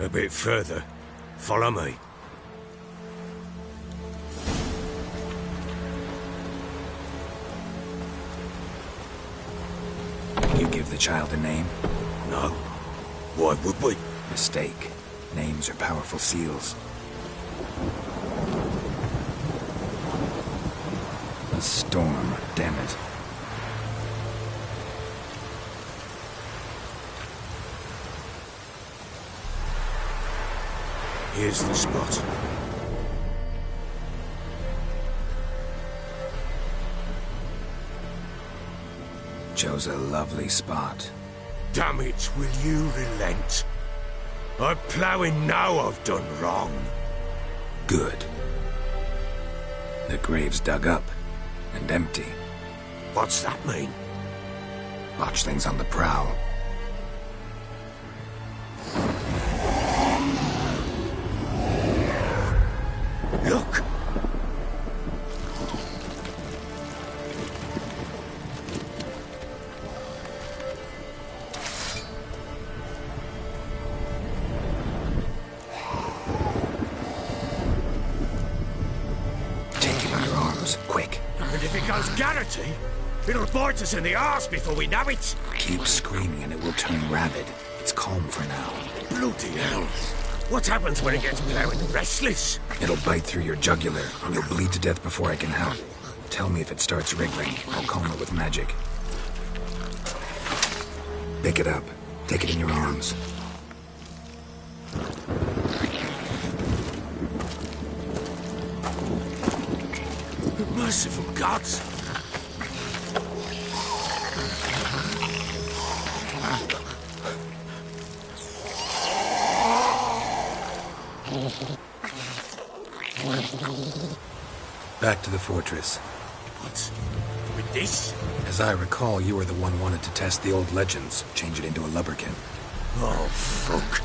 A bit further. Follow me. You give the child a name? No. Why would we? Mistake. Names are powerful seals. A storm, damn it. Here's the spot. Chose a lovely spot. Damn it, will you relent? I'm ploughing now I've done wrong. Good. The grave's dug up and empty. What's that mean? Botchling's on the prowl. Look! Take him in your arms, quick. And if it goes Garrity, it'll bite us in the arse before we know it. Keep screaming and it will turn rabid. It's calm for now. Bloody hell. What happens when it gets ploughing restless? It'll bite through your jugular. You'll bleed to death before I can help. Tell me if it starts wriggling. I'll calm it with magic. Pick it up. Take it in your arms. Merciful gods! Back to the fortress. What? With this? As I recall, you were the one wanted to test the old legends, change it into a lubberkin. Oh, fuck.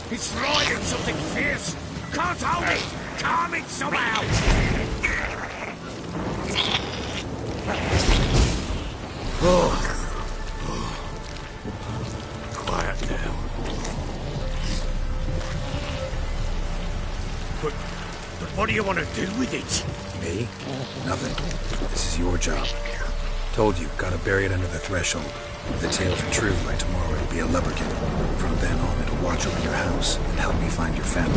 It's riding something fierce. Can't hold it. Calm it somehow. Quiet now. But what do you want to do with it? Me? Nothing. This is your job. Told you, gotta bury it under the threshold. If the tales are true, by tomorrow it'll be a lubberkin. From then on, it'll watch over your house and help me find your family.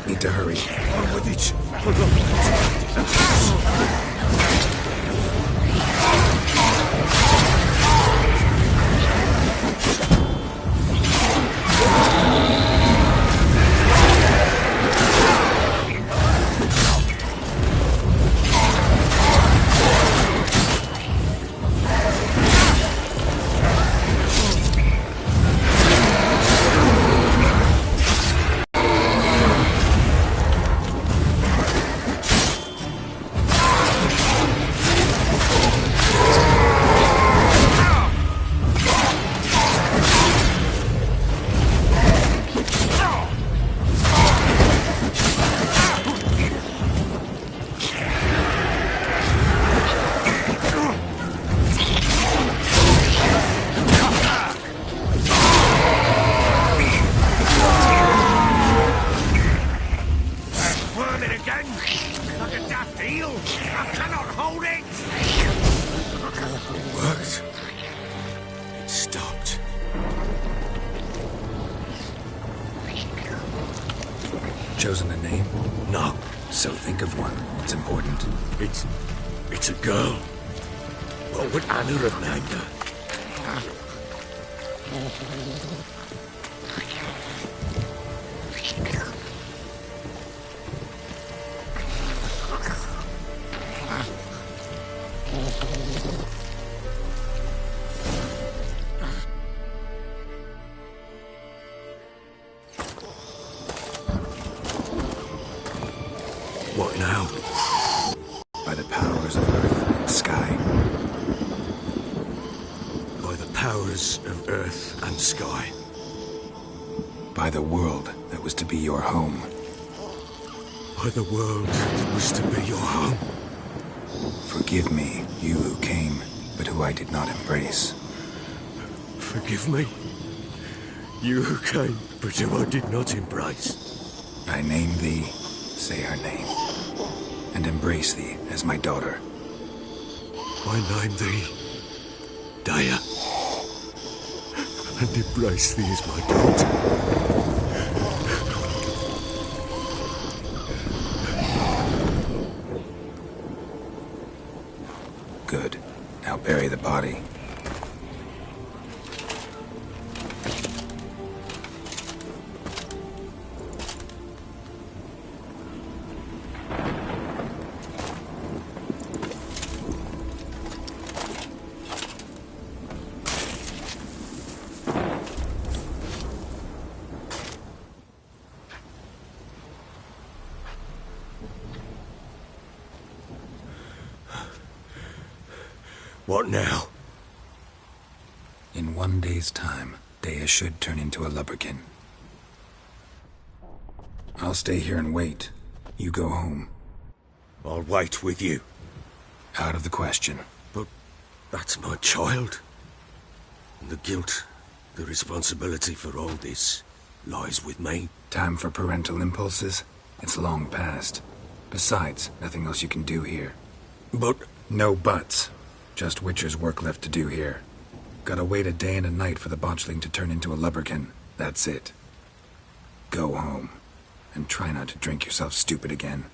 Need to hurry. On with it. Like a daft eel. I cannot hold it. It worked. It stopped. Chosen a name? No, So think of one. It's important. it's a girl. What would Anna have named her? What now? By the powers of earth and sky. By the powers of earth and sky. By the world that was to be your home. By the world that was to be your home. Forgive me, you who came, but who I did not embrace. Forgive me. You who came, but who I did not embrace. I name thee, say her name, and embrace thee as my daughter. I name thee Daya, and embrace thee as my daughter. Good. Now bury the body. What now? In 1 day's time, Dea should turn into a lubberkin. I'll stay here and wait. You go home. I'll wait with you. Out of the question. But that's my child. And the guilt, the responsibility for all this lies with me. Time for parental impulses? It's long past. Besides, nothing else you can do here. But No buts. Just Witcher's work left to do here. Gotta wait a day and a night for the botchling to turn into a lubberkin. That's it. Go home. And try not to drink yourself stupid again.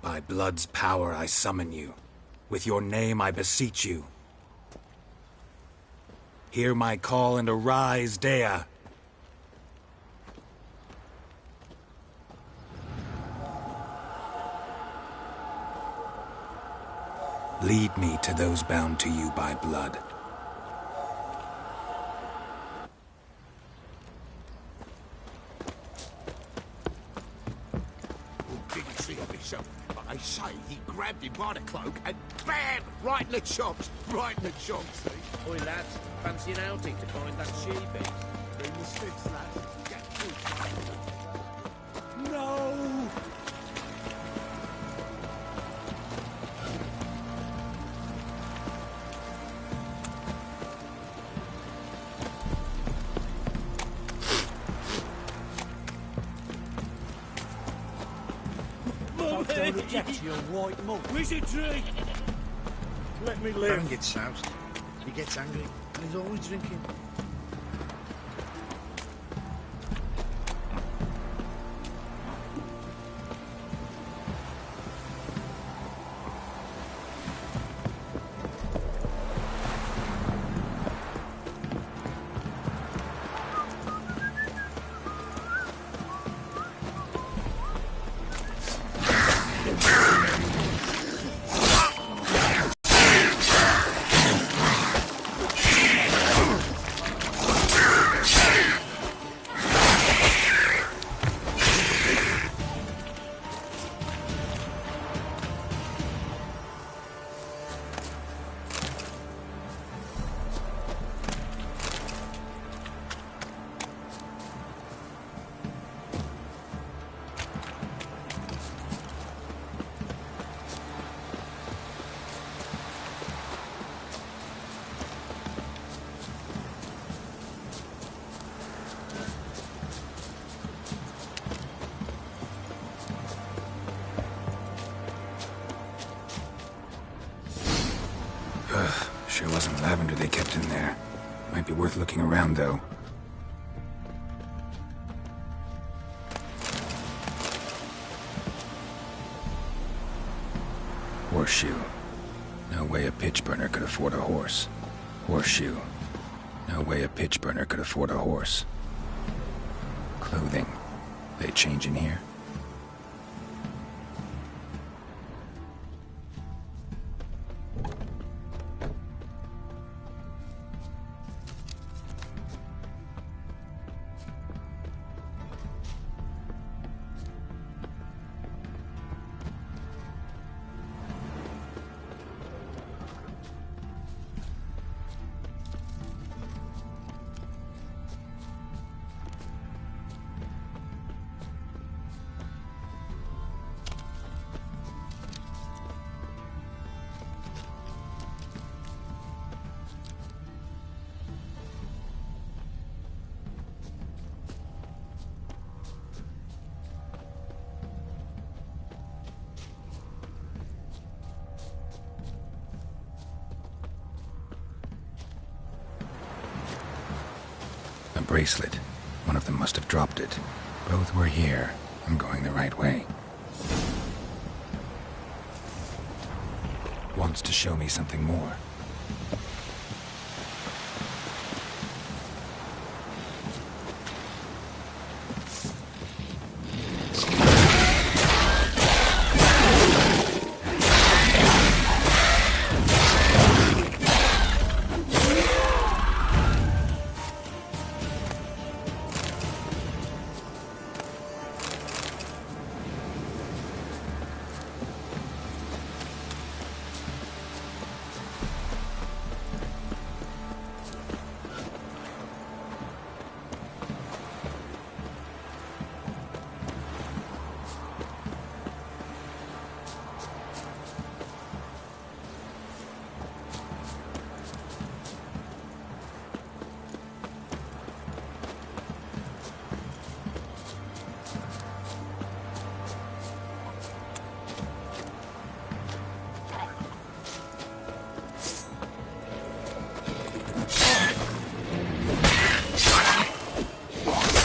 By blood's power I summon you. With your name I beseech you. Hear my call and arise, Dea. Lead me to those bound to you by blood. Didn't see it myself, but they say he grabbed him by the cloak and bam! Right in the chops. Right in the chops. Oi lads, fancy an outing to find that sheepy? Bring the sticks, lads. Get through. No! Don't reject your white mug. Wizard tree! Let me live. Man gets soused. He gets angry, and he's always drinking. provender they kept in there. Might be worth looking around, though. Horseshoe. No way a pitch burner could afford a horse. Horseshoe. No way a pitch burner could afford a horse. Clothing. They change in here? A bracelet. One of them must have dropped it. Both were here. I'm going the right way. Wants to show me something more.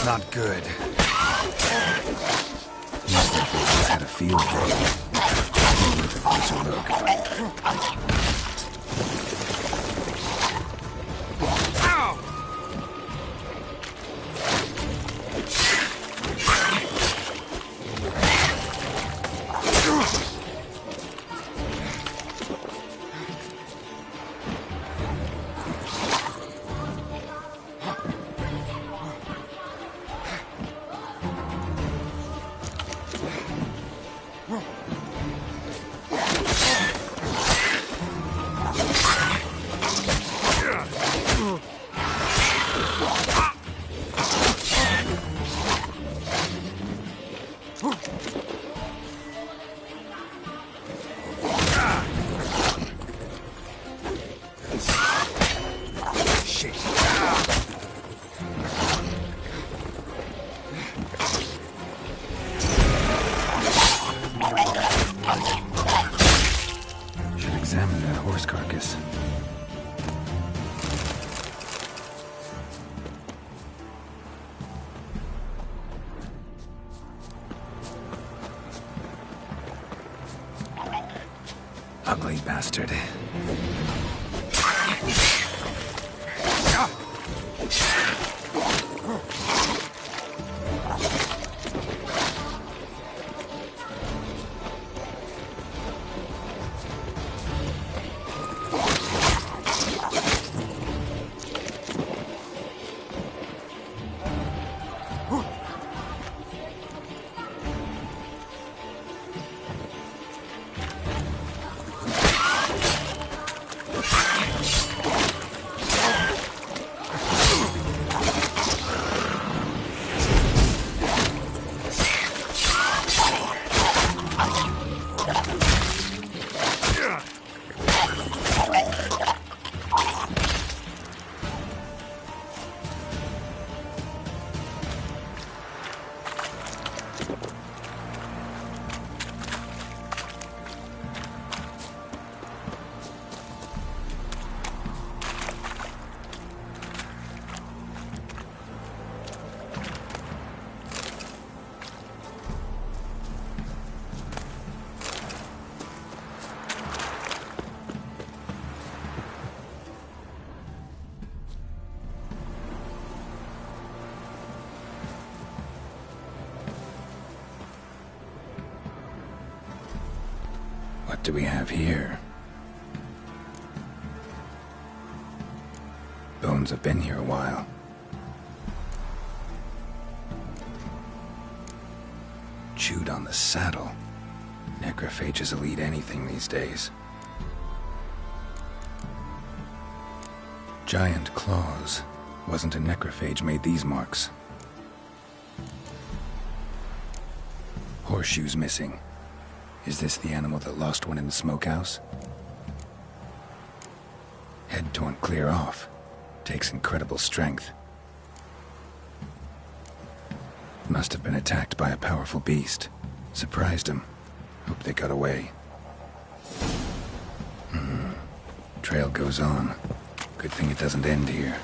Not good. These faces had a field day. With a closer look. Examine that horse carcass. Ugly bastard. What do we have here? Bones have been here a while. Chewed on the saddle. Necrophages will eat anything these days. Giant claws. Wasn't a necrophage made these marks. Horseshoes missing. Is this the animal that lost one in the smokehouse? Head torn clear off. Takes incredible strength. Must have been attacked by a powerful beast. Surprised him. Hope they got away. Trail goes on. Good thing it doesn't end here.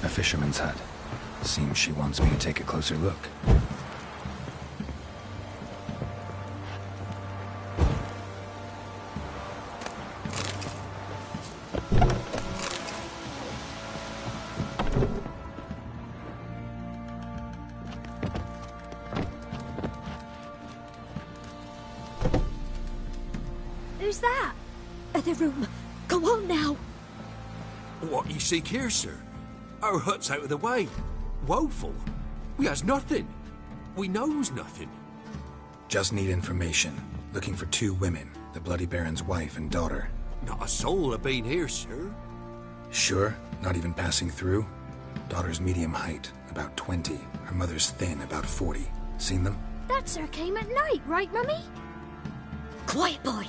A fisherman's hut. Seems she wants me to take a closer look. Who's that? The room. Go on now. What you seek here, sir? Our hut's out of the way. Woeful. We has nothing. We knows nothing. Just need information. Looking for 2 women. The Bloody Baron's wife and daughter. Not a soul have been here, sir. Sure? Not even passing through? Daughter's medium height, about 20. Her mother's thin, about 40. Seen them? That sir came at night, right, Mummy? Quiet, boy.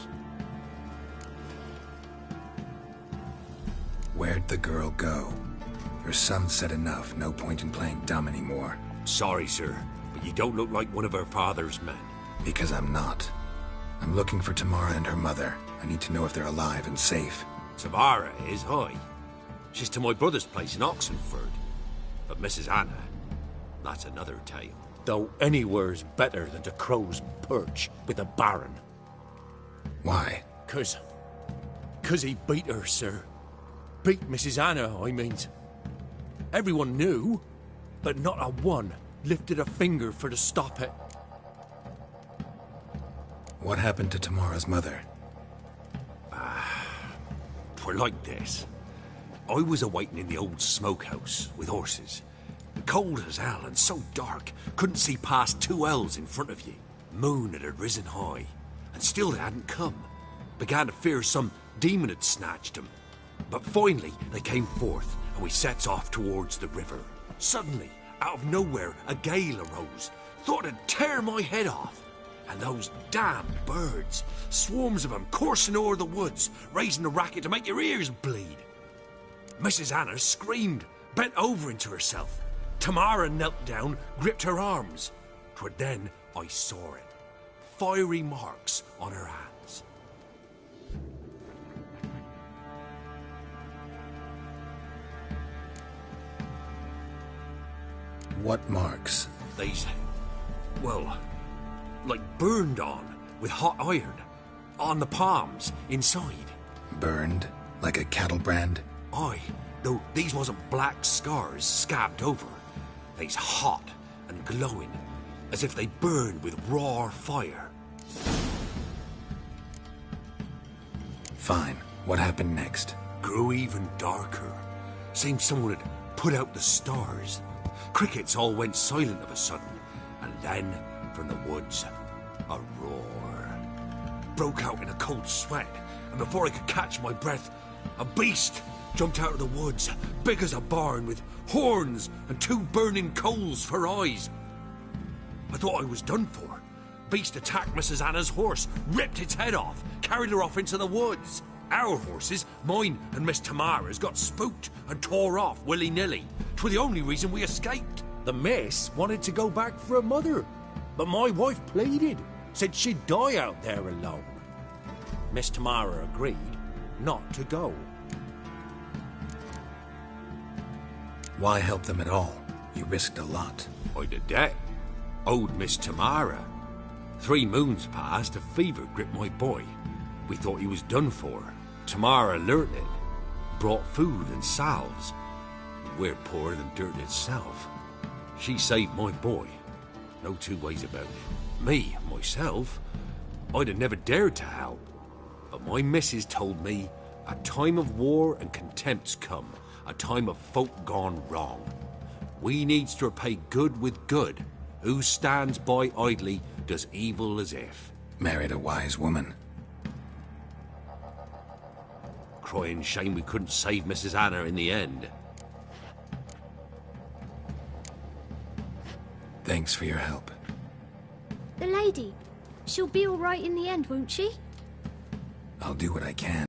Where'd the girl go? Your son said enough. No point in playing dumb anymore. Sorry, sir, but you don't look like one of our father's men. Because I'm not. I'm looking for Tamara and her mother. I need to know if they're alive and safe. Tamara is, aye. She's to my brother's place in Oxenford. But Mrs. Anna, that's another tale. Though anywhere's better than to Crow's Perch with the Baron. Why? 'Cause he beat her, sir. Beat Mrs. Anna, I means. Everyone knew, but not a one lifted a finger for to stop it. What happened to Tamara's mother? Twere like this. I was awaiting in the old smokehouse with horses. Cold as hell and so dark, couldn't see past 2 ells in front of you. Moon had risen high, and still they hadn't come. Began to fear some demon had snatched them. But finally, they came forth, and we sets off towards the river. Suddenly, out of nowhere, a gale arose. Thought it'd tear my head off. And those damn birds, swarms of them coursing o'er the woods, raising a racket to make your ears bleed. Mrs. Anna screamed, bent over into herself. Tamara knelt down, gripped her arms. 'Twere then I saw it. Fiery marks on her hands. What marks? These, well, like burned on with hot iron. On the palms, inside. Burned? Like a cattle brand? Aye, Though these wasn't black scars scabbed over. They's hot and glowing, as if they burned with raw fire. Fine. What happened next? Grew even darker. Seemed someone had put out the stars. Crickets all went silent of a sudden, and then, from the woods, a roar. Broke out in a cold sweat, and before I could catch my breath, a beast jumped out of the woods, big as a barn, with horns and 2 burning coals for eyes. I thought I was done for. Beast attacked Mrs. Anna's horse, ripped its head off, carried her off into the woods. Our horses, mine and Miss Tamara's, got spooked and tore off willy-nilly. 'Twere the only reason we escaped. The miss wanted to go back for her mother, but my wife pleaded, said she'd die out there alone. Miss Tamara agreed not to go. Why help them at all? You risked a lot. I'd a debt. Owed Miss Tamara. 3 moons passed, a fever gripped my boy. We thought he was done for. Tamara learnt it. Brought food and salves. We're poorer than dirt itself. She saved my boy. No 2 ways about it. Me, myself, I'd have never dared to help. But my missus told me a time of war and contempt's come. A time of folk gone wrong. We needs to repay good with good. Who stands by idly does evil as if. Married a wise woman. Crying shame we couldn't save Mrs. Anna in the end. Thanks for your help. The lady. She'll be all right in the end, won't she? I'll do what I can.